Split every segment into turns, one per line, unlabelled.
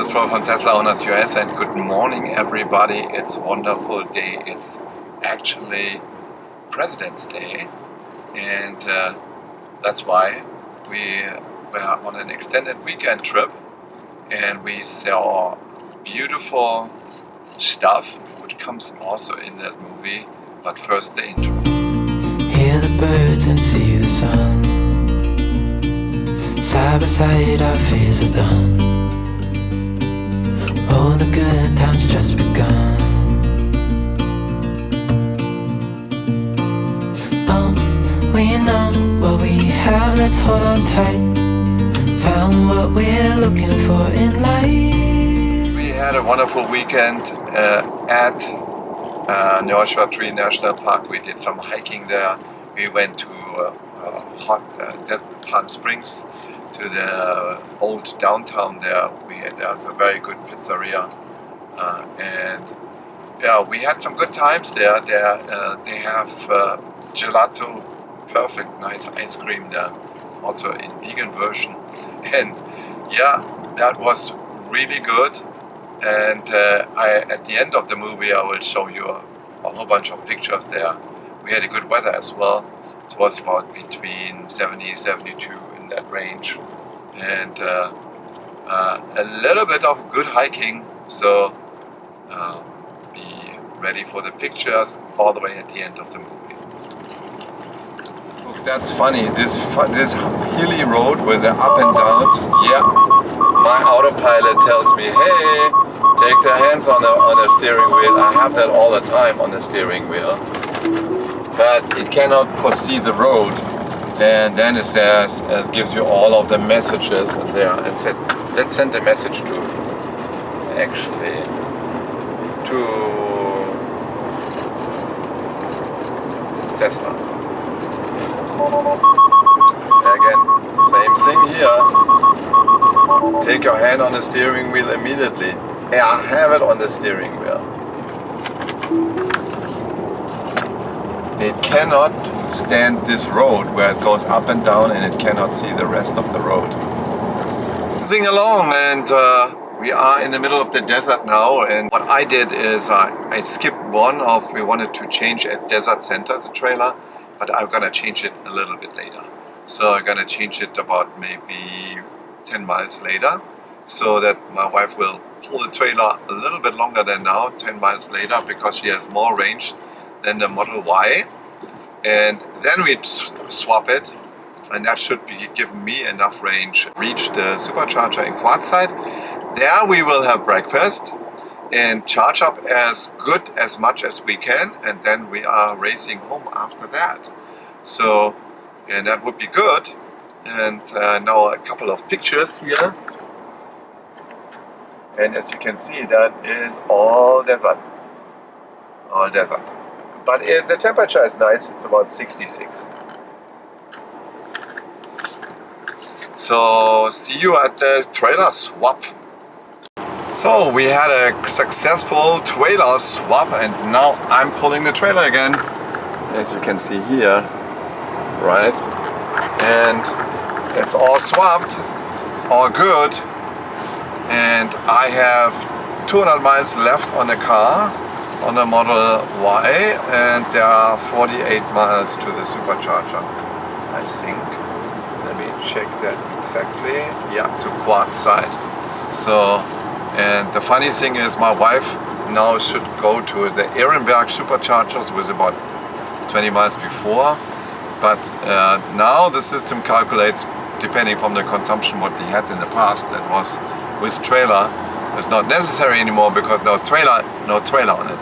is Rolf from Tesla Owners US, and good morning everybody. It's a wonderful day. It's actually President's Day, and that's why we were on an extended weekend trip, and we saw beautiful stuff which comes also in that movie. But first the intro.
Hear the birds and see the sun. Side by side our fears are done. All the good times just begun. We know what we have, let's hold on tight. Found what we're looking for in life.
We had a wonderful weekend at Neuschwanstein National Park. We did some hiking there. We went to Palm Springs, to the old downtown there. There's a very good pizzeria, and yeah, we had some good times there. They have gelato, perfect, nice ice cream there, also in vegan version, and yeah, that was really good. And at the end of the movie, I will show you a whole bunch of pictures there. We had a good weather as well. It was about between 70, 72 in that range, and a little bit of good hiking. So be ready for the pictures all the way at the end of the movie. Folks, that's funny. This hilly road with the up and downs. Yeah, my autopilot tells me, hey, take the hands on the steering wheel. I have that all the time on the steering wheel, but it cannot foresee the road. And then it says, it gives you all of the messages there, and said, let's send a message to Tesla. Again, same thing here. Take your hand on the steering wheel immediately. Yeah, I have it on the steering wheel. It cannot stand this road where it goes up and down, and it cannot see the rest of the road. Sing along, and we are in the middle of the desert now, and what I did is I skipped one of, we wanted to change at Desert Center, the trailer, but I'm gonna change it a little bit later. So I'm gonna change it about maybe 10 miles later, so that my wife will pull the trailer a little bit longer than now, 10 miles later, because she has more range than the Model Y. And then we swap it, and that should be giving me enough range. Reach the supercharger in Quartzsite. There we will have breakfast and charge up as much as we can, and then we are racing home after that. So, and that would be good. And now a couple of pictures here. And as you can see, that is all desert. All desert. But the temperature is nice, it's about 66. So, see you at the trailer swap. So, we had a successful trailer swap, and now I'm pulling the trailer again. As you can see here, right? And it's all swapped, all good. And I have 200 miles left on the car, on the Model Y, and there are 48 miles to the supercharger, I think. Let me check that exactly. Yeah, to Quartzsite. So, and the funny thing is, my wife now should go to the Ehrenberg superchargers with about 20 miles before, but now the system calculates, depending from the consumption what they had in the past, that was with trailer. It's not necessary anymore because no trailer on it.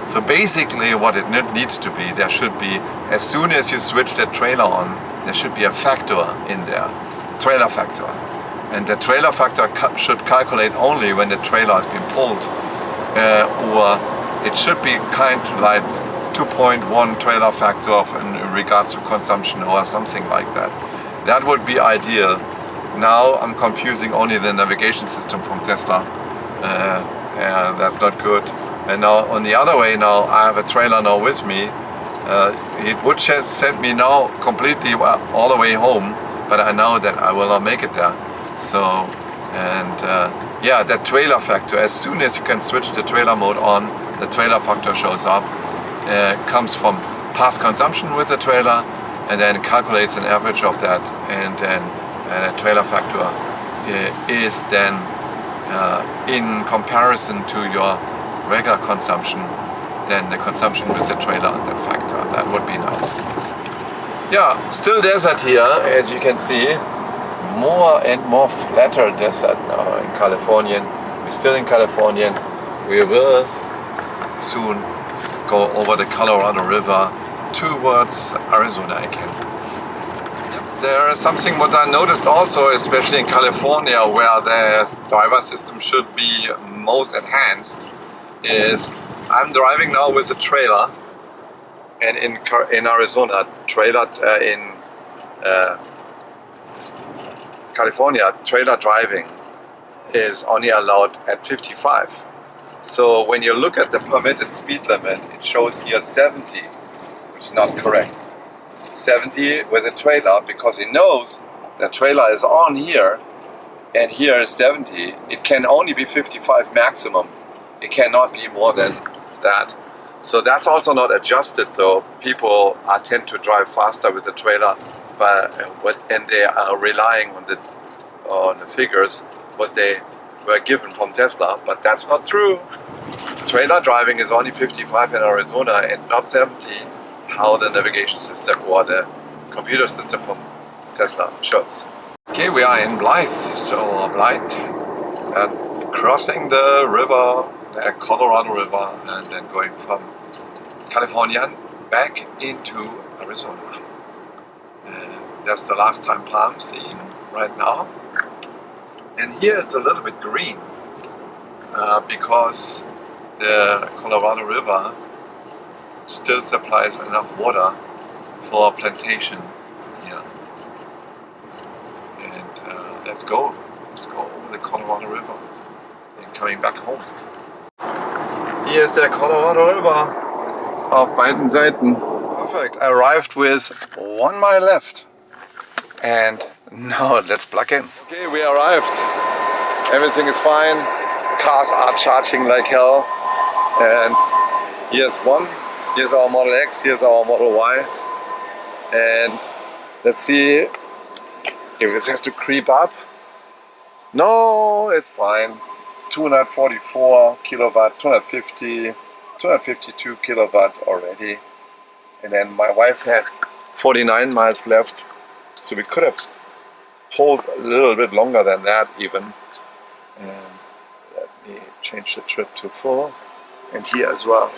So basically what it needs to be, there should be, as soon as you switch that trailer on, there should be a factor in there, trailer factor. And the trailer factor should calculate only when the trailer has been pulled, or it should be kind of like 2.1 trailer factor in regards to consumption or something like that. That would be ideal. Now I'm confusing only the navigation system from Tesla. And that's not good. And now on the other way, now I have a trailer now with me. It would send me now completely all the way home, but I know that I will not make it there. So And yeah, that trailer factor, as soon as you can switch the trailer mode on, the trailer factor shows up. Comes from past consumption with the trailer, and then calculates an average of that, and then a trailer factor is then in comparison to your regular consumption, then the consumption with the trailer and that factor. That would be nice. Yeah, still desert here, as you can see. More and more flatter desert now in California. We're still in California. We will soon go over the Colorado River towards Arizona again. There is something what I noticed also, especially in California, where the driver system should be most enhanced, is I'm driving now with a trailer, and in Arizona, trailer in California, trailer driving is only allowed at 55. So when you look at the permitted speed limit, it shows here 70, which is not correct. 70 with a trailer, because it knows the trailer is on here, and here is 70. It can only be 55 maximum. It cannot be more than that. So that's also not adjusted, though. People tend to drive faster with the trailer, and they are relying on the figures what they were given from Tesla, but that's not true. Trailer driving is only 55 in Arizona and not 70, how the navigation system or the computer system from Tesla shows. Okay, we are in Blythe, crossing the river, the Colorado River, and then going from California back into Arizona. And that's the last time Palm seen right now. And here it's a little bit green because the Colorado River still supplies enough water for plantations here. And let's go over the Colorado River and coming back home. Here's the Colorado River auf beiden Seiten. Perfect. I arrived with 1 mile left. And now let's plug in. Okay, we arrived. Everything is fine. Cars are charging like hell. And here's one. Here's our Model X. Here's our Model Y. And let's see if this has to creep up. No, it's fine. 244 kilowatt, 252 kilowatt already. And then my wife had 49 miles left. So we could have pulled a little bit longer than that even. And let me change the trip to full. And here as well.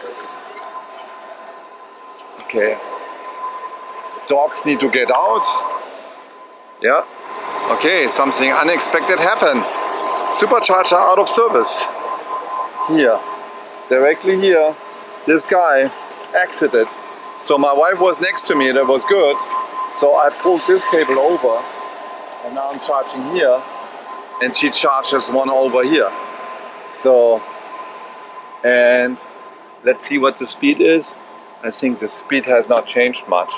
Okay. Dogs need to get out. Yeah. Okay, something unexpected happened. Supercharger out of service. Here. Directly here. This guy exited. So my wife was next to me, that was good. So I pulled this cable over, and now I'm charging here, and she charges one over here. So, and let's see what the speed is. I think the speed has not changed much.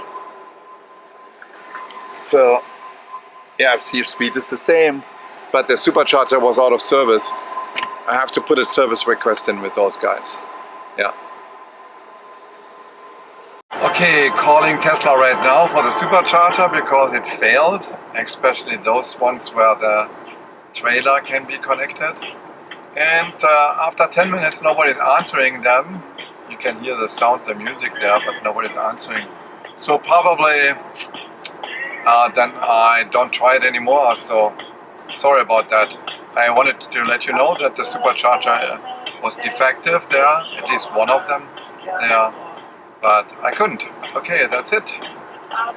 So, yeah, see, speed is the same, but the supercharger was out of service. I have to put a service request in with those guys. Yeah. Okay, calling Tesla right now for the supercharger because it failed, especially those ones where the trailer can be connected. And after 10 minutes nobody's answering them. You can hear the sound, the music there, but nobody's answering. So probably then I don't try it anymore, so sorry about that. I wanted to let you know that the supercharger was defective there, at least one of them there. But I couldn't. Okay, that's it.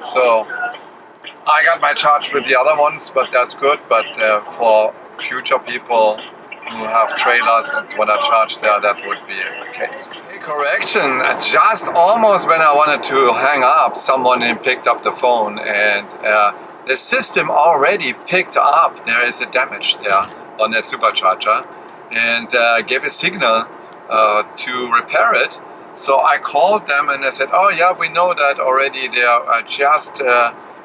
So I got my charge with the other ones, but that's good. But for future people who have trailers and want to charge there, that would be a case. Hey, correction, just almost when I wanted to hang up, someone picked up the phone, and the system already picked up there is a damage there on that supercharger, and gave a signal to repair it. So I called them and I said, oh yeah, we know that already. They just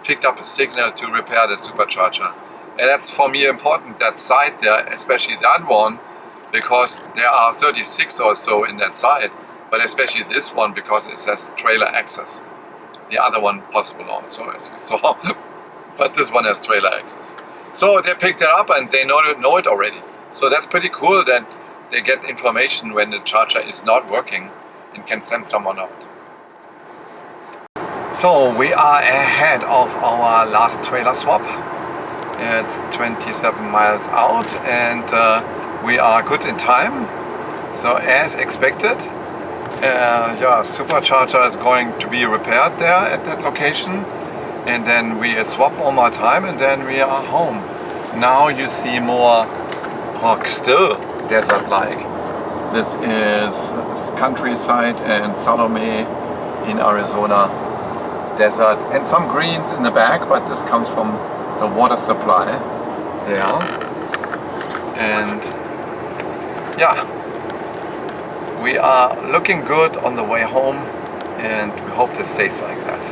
picked up a signal to repair the supercharger. And that's for me important, that side there, especially that one, because there are 36 or so in that side, but especially this one because it says trailer access. The other one possible also, as we saw, but this one has trailer access. So they picked it up and they know it already. So that's pretty cool that they get information when the charger is not working and can send someone out. So we are ahead of our last trailer swap. It's 27 miles out and we are good in time. So as expected, supercharger is going to be repaired there at that location. And then we swap one more time and then we are home. Now you see more, still desert-like. This is countryside and Salome in Arizona. Desert and some greens in the back, but this comes from the water supply there. And yeah, we are looking good on the way home and we hope this stays like that.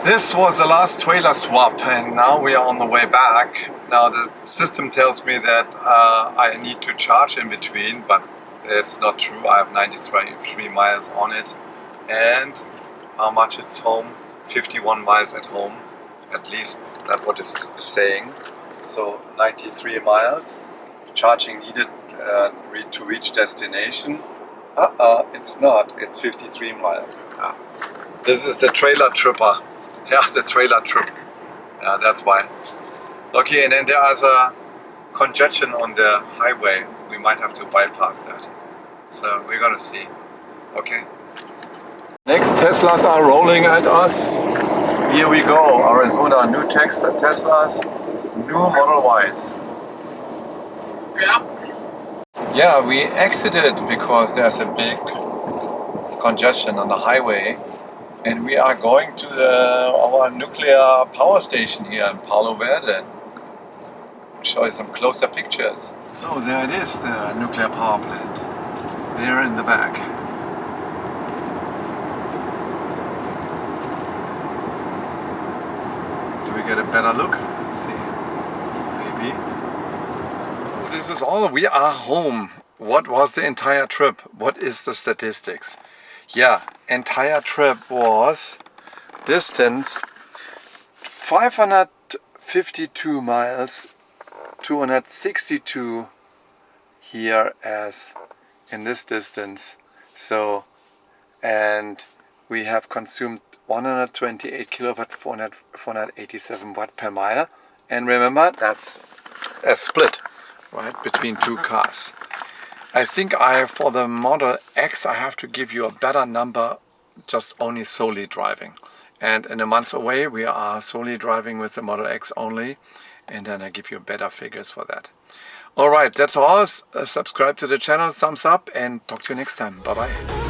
This was the last trailer swap and now we are on the way back. Now the system tells me that I need to charge in between, but it's not true. I have 93 miles on it. And how much it's home? 51 miles at home. At least that's what it's saying. So 93 miles. Charging needed to reach destination. It's not. It's 53 miles. This is the trailer tripper. Yeah, the trailer trip. Yeah, that's why. Okay, and then there is a congestion on the highway. We might have to bypass that. So we're gonna see. Okay. Next Teslas are rolling at us. Here we go. Arizona, new Teslas, new Model Ys. Yeah, we exited because there's a big congestion on the highway. And we are going to our nuclear power station here in Palo Verde. I'll show you some closer pictures. So there it is, the nuclear power plant. There in the back. Do we get a better look? Let's see. Maybe. This is all. We are home. What was the entire trip? What is the statistics? Yeah, entire trip was distance 552 miles, 262 here as in this distance. So, and we have consumed 128 kilowatt, 487 watt per mile. And remember, that's a split, right, between two cars. I think for the Model X I have to give you a better number, just only solely driving. And in a month away we are solely driving with the Model X only, and then I give you better figures for that. Alright, that's all. Subscribe to the channel, thumbs up, and talk to you next time. Bye bye.